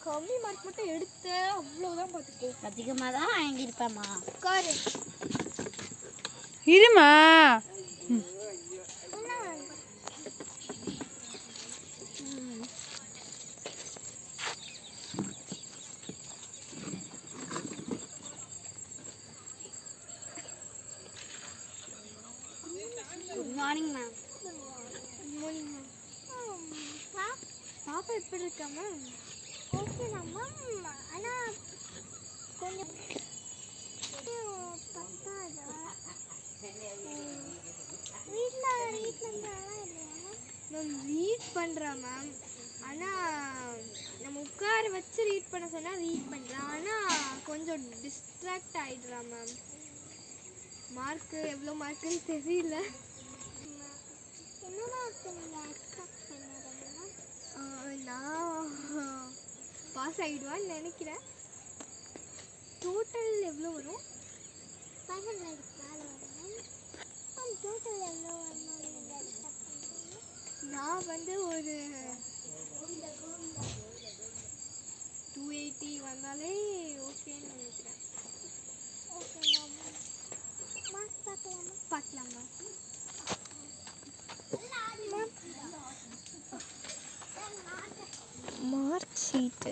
கம்மி மார்க் மட்டும் எடுத்த அவ்வளவுதான் பார்த்துக்கோ. அதிகமாக தான் வாங்கியிருப்பேம்மா. உட்காரு. இருமா. Good morning ma'am. Good morning ma'am. பாப்பா எப்படி இருக்கா மேம்? ஓகே தான் மேம். ஆனால் கொஞ்சம் பத்தாது. வீட்டில் ரீட் பண்ணுறாலாம் இல்லையா மேம்? ரீட் பண்ணுறா மேம். ஆனால் நம்ம உட்கார வச்சு ரீட் பண்ண சொன்னால் ரீட் பண்ணலாம். ஆனால் கொஞ்சம் டிஸ்ட்ராக்ட் ஆகிடுறா மேம். மார்க்கு எவ்வளோ மார்க்குன்னு தெரியல. என்னென்ன நீங்கள் எக்ஸ்பெக்ட் பண்ணுறீங்க? நான் பாஸ் ஆகிடுவான்னு நினைக்கிறேன். டோட்டல் எவ்வளோ வரும்? 500 மேலே வரும் மேம். டோட்டல் எவ்வளோ வரணும் நீங்கள் எக்ஸ்பெக்ட் பண்ணுறீங்க? நான் வந்து ஒரு 280 வந்தாலே ஓகேன்னு நினைக்கிறேன். Okay ma'am. மார்க்ஸ் பார்க்கலாமா? பார்க்கலாம் ma'am. Mark sheet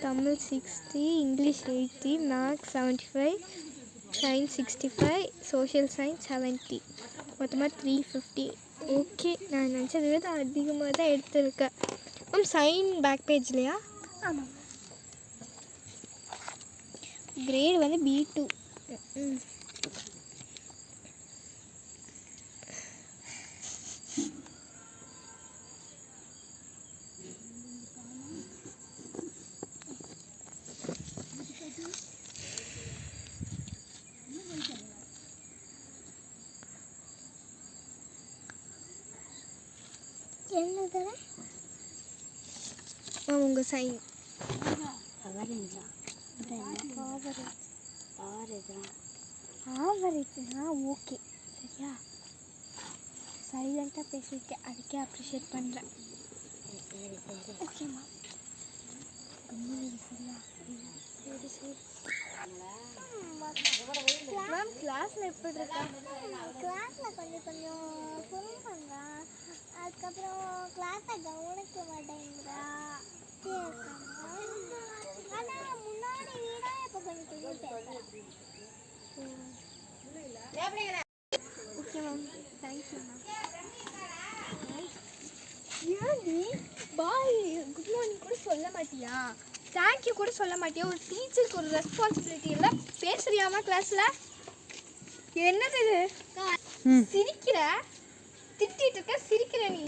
Tamil 60, English 80, maths 75, science 65, social science 70, மொத்தமாக 350. ஓகே, நான் நினச்சதை விட அதிகமாக தான் எடுத்திருக்கேன் மேம். Sign back பேஜ்லையா? ஆமாம். கிரேட் வந்து B2. என்னது உங்கள் சைன் ஆவரேஜ்னா ஓகே சரியா? சைலண்ட்டாக பேசியிருக்கேன், அதுக்கே அப்ரிஷியேட் பண்ணுறேன். ஓகேம்மா. சரியா? சரி சரி மேம். கிளாஸில் எப்படி இருக்கா? கிளாஸில் கொஞ்சம் ஃபுல் பண்ணுறான். அதுக்கப்புறம் கிளாஸை கவனிக்க மாட்டேங்கிறா. ஆனால் முன்னாடி வீடா இப்போ கொஞ்சம் தெரியும். Okay ma'am, thank you ma'am. ஏன்டி பாய் குட் மார்னிங் கூட சொல்ல மாட்டியா? தேங்க்யூ கூட சொல்ல மாட்டியா? ஒரு டீச்சருக்கு ஒரு ரெஸ்பான்சிபிலிட்டி எல்லாம் பேசுறியாமா கிளாஸில்? என்னது இது? சிரிக்கிற, திட்டிட்டு இருக்க, சிரிக்கிற நீ.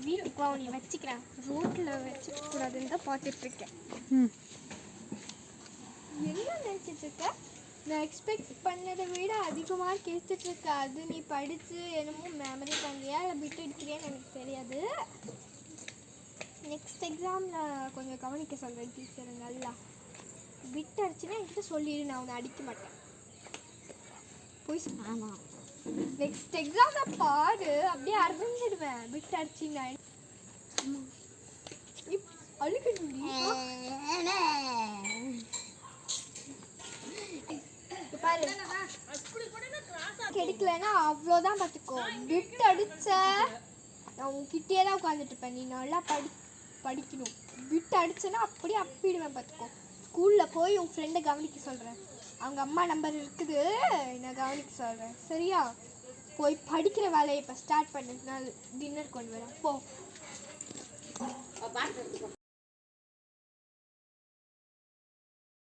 வீட்டுக்கு நீ வச்சுக்கிறேன், ரோட்டில் வச்சுக்க கூடாதுன்னு தான் பார்த்துட்டு இருக்கேன். என்ன நினச்சிட்டு இருக்க? நான் எக்ஸ்பெக்ட் பண்ணதை விட அதிகமாக கேட்டுட்டு இருக்க. அது நீ படித்து என்னமோ மெமரி பண்ணுறியா இல்லை பிட் எடுக்கிறியான்னு எனக்கு தெரியாது. நெக்ஸ்ட் எக்ஸாமில் கொஞ்சம் கவனிக்க சொல்கிறேன் டீச்சர். நல்லா பிட் அடிச்சுன்னா என்கிட்ட சொல்லிடு, நான் உன்னை அடிக்க மாட்டேன். போய் ஆமாம். நெக்ஸ்ட் எக்ஸாமில் பாடு, அப்படியே அறிஞ்சிடுவேன் பிட் அடிச்சின்னா. அழுக்கடி பாரு, கிடைக்கலன்னா அவ்வளோதான் பார்த்துக்கோ. பிட் அடிச்ச நான் உங்ககிட்டயே தான் உட்காந்துட்டு இருப்பேன். நீ நல்லா படிக்கணும். பிட் அடிச்சேன்னா அப்படியே அப்பிடுவேன் பார்த்துக்கோ. ஸ்கூலில் போய் உன் ஃப்ரெண்டை கவனிக்க சொல்கிறேன். அவங்க அம்மா நம்பர் இருக்குது, நான் கவனிக்க சொல்கிறேன் சரியா? போய் படிக்கிற வேலையை இப்போ ஸ்டார்ட் பண்ணதுனால டின்னர் கொண்டு வரேன் போ.